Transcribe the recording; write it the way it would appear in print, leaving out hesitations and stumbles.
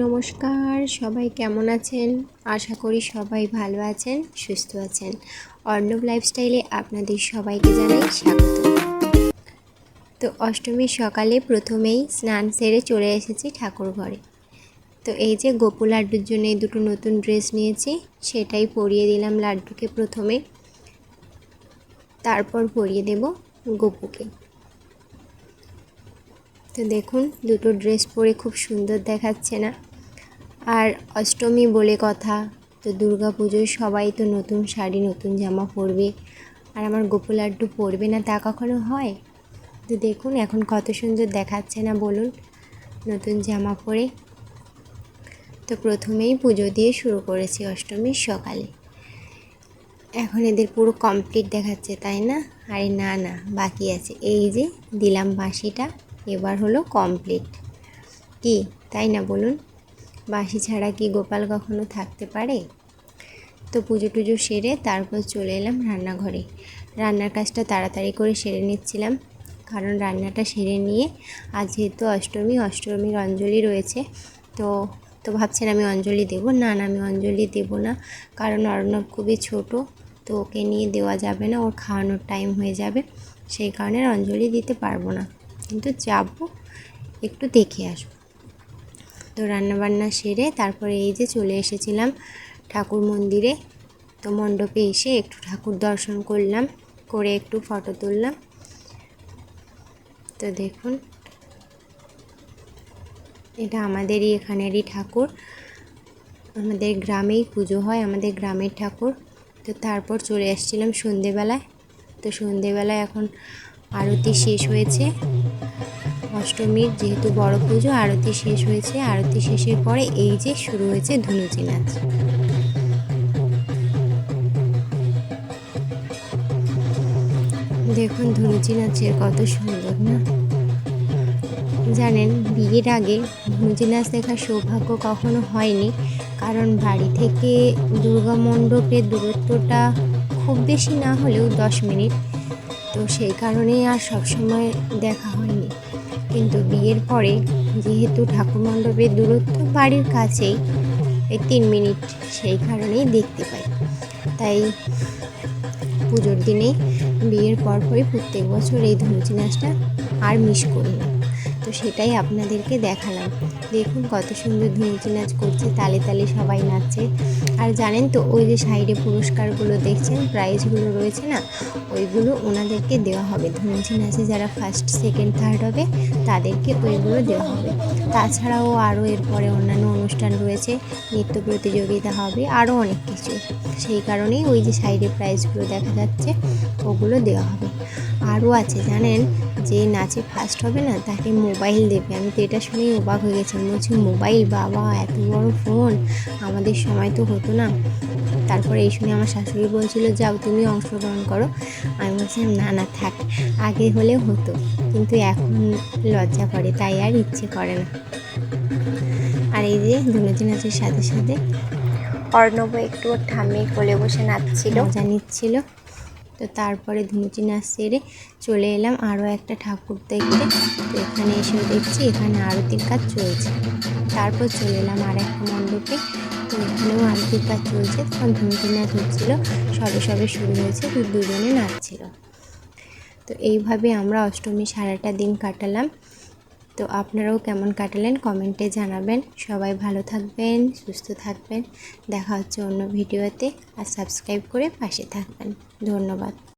নমস্কার, সবাই কেমন আছেন? আশা করি সবাই ভালো আছেন, সুস্থ আছেন। অর্ণব লাইফস্টাইলে আপনাদের সবাইকে জানাই স্বাগত। তো অষ্টমীর সকালে প্রথমেই স্নান সেরে চলে এসেছি ঠাকুর ঘরে। তো এই যে গোপু লাড্ডুর জন্য এই দুটো নতুন ড্রেস নিয়েছি, সেটাই পরিয়ে দিলাম লাড্ডুকে প্রথমে, তারপর পরিয়ে দেব গোপুকে। তো দেখুন দুটো ড্রেস পরে খুব সুন্দর দেখাচ্ছে না? আর অষ্টমী বলে কথা, তো দুর্গা পুজোয় সবাই তো নতুন শাড়ি নতুন জামা পরবে, আর আমার গোপু লাড্ডু পরবে না তা কখনো হয়? তো দেখুন এখন কত সুন্দর দেখাচ্ছে না বলুন নতুন জামা পরে। তো প্রথমেই পুজো দিয়ে শুরু করেছি অষ্টমীর সকালে। এখন এদের পুরো কমপ্লিট দেখাচ্ছে তাই না? আরে না না, বাকি আছে। এই যে দিলাম বাঁশিটা, এবার হলো কমপ্লিট। কি তাই না বলুন? বাঁশি ছাড়া কি গোপাল কখনো থাকতে পারে? তো পুজো টুজো সেরে তারপর চলে এলাম রান্নাঘরে। রান্নার কাজটা তাড়াতাড়ি করে সেরে নিচ্ছিলাম, কারণ রান্নাটা সেরে নিয়ে আজ যেহেতু অষ্টমীর অঞ্জলি রয়েছে। তো ভাবছেন আমি অঞ্জলি দেবো? না না, আমি অঞ্জলি দেবো না, কারণ অর্ণব খুবই ছোট, তো ওকে নিয়ে দেওয়া যাবে না, ওর খাওয়ানোর টাইম হয়ে যাবে, সেই কারণে অঞ্জলি দিতে পারবো না। কিন্তু যাবো, একটু দেখে আসবো। তো রান্নাবান্না সেরে তারপরে এই যে চলে এসেছিলাম ঠাকুর মন্দিরে। তো মণ্ডপে এসে একটু ঠাকুর দর্শন করলাম, করে একটু ফটো তুললাম। তো দেখুন এটা আমাদেরই এখানেরই ঠাকুর, আমাদের গ্রামেই পুজো হয়, আমাদের গ্রামের ঠাকুর। তো তারপর চলে আসছিলাম সন্ধেবেলায়। তো সন্ধেবেলায় এখন আরতি শেষ হয়েছে, অষ্টমীর যেহেতু বড় পুজো, আরতি শেষ হয়েছে। আরতি শেষের পরে এই যে শুরু হয়েছে ধুনুচি নাচ। দেখুন ধুনুচি নাচের কত সুন্দর না? জানেন বিয়ের আগে ধুনুচি নাচ দেখার সৌভাগ্য কখনো হয়নি, কারণ বাড়ি থেকে দুর্গা মণ্ডপের দূরত্বটা খুব বেশি না হলেও 10 মিনিট, তো সেই কারণেই আর সবসময় দেখা হয়নি। কিন্তু বিয়ের পরে যেহেতু ঠাকুর মণ্ডপের দূরত্ব বাড়ির কাছেই, এই 3 মিনিট, সেই কারণেই দেখতে পাই। তাই পুজোর দিনেই বিয়ের পরপরই প্রত্যেক বছর এই ধুনুচি নাচটা আর মিস করি না। তো সেটাই আপনাদেরকে দেখালাম। দেখুন কত সুন্দর ধুনুচি নাচ করছে, তালে তালে সবাই নাচছে। আর জানেন তো ওই যে সাইডে পুরস্কারগুলো দেখছেন, প্রাইজগুলো রয়েছে না, ওইগুলো ওনাদেরকে দেওয়া হবে। ধুনুচি নাচে যারা ফার্স্ট সেকেন্ড থার্ড হবে তাদেরকে ওইগুলো দেওয়া হবে। তাছাড়াও আরও এরপরে অন্যান্য অনুষ্ঠান রয়েছে, নৃত্য প্রতিযোগিতা হবে, আরও অনেক কিছু। সেই কারণেই ওই যে সাইডে প্রাইজগুলো দেখা যাচ্ছে ওগুলো দেওয়া হবে। আরও আছে জানেন, যে নাচে ফার্স্ট হবে না তাকে মোবাইল দেবে। আমি তো এটা শুনেই অবাক হয়ে গেছি, বলছি মোবাইল, বাবা এত বড় ফোন, আমাদের সময় তো হতো না। তারপরে এই শুনে আমার শাশুড়ি বলছিল যাও তুমি অংশগ্রহণ করো। আমি বলছিলাম না না থাক, আগে হলেও হতো, কিন্তু এখন লজ্জা করে, তাই আর ইচ্ছে করে না। আর এই যে ধুনুচি নাচের সাথে সাথে অর্ণব একটু ওর ঠাম্মির কোলে বসে নাচছিল, মজা নিচ্ছিল। তো তারপরে ধুনুচি নাচ সেরে চলে এলাম আরও একটা ঠাকুর দেখতে। তো এখানে এসে দেখছি এখানে আরতির কাজ চলছে। তারপর চলে এলাম আর একটা মণ্ডপে, তো এখানেও আরতির কাজ চলছে। তখন ধুনুচি নাচ হচ্ছিল, সবে সবে শুরু হয়েছে, তো দুজনে নাচছিল। তো এইভাবে আমরা অষ্টমী সারাটা দিন কাটালাম। তো আপনারাও কেমন কাটালেন কমেন্টে জানাবেন। সবাই ভালো থাকবেন, সুস্থ থাকবেন। দেখা হচ্ছে অন্য ভিডিওতে, আর সাবস্ক্রাইব করে পাশে থাকবেন। ধন্যবাদ।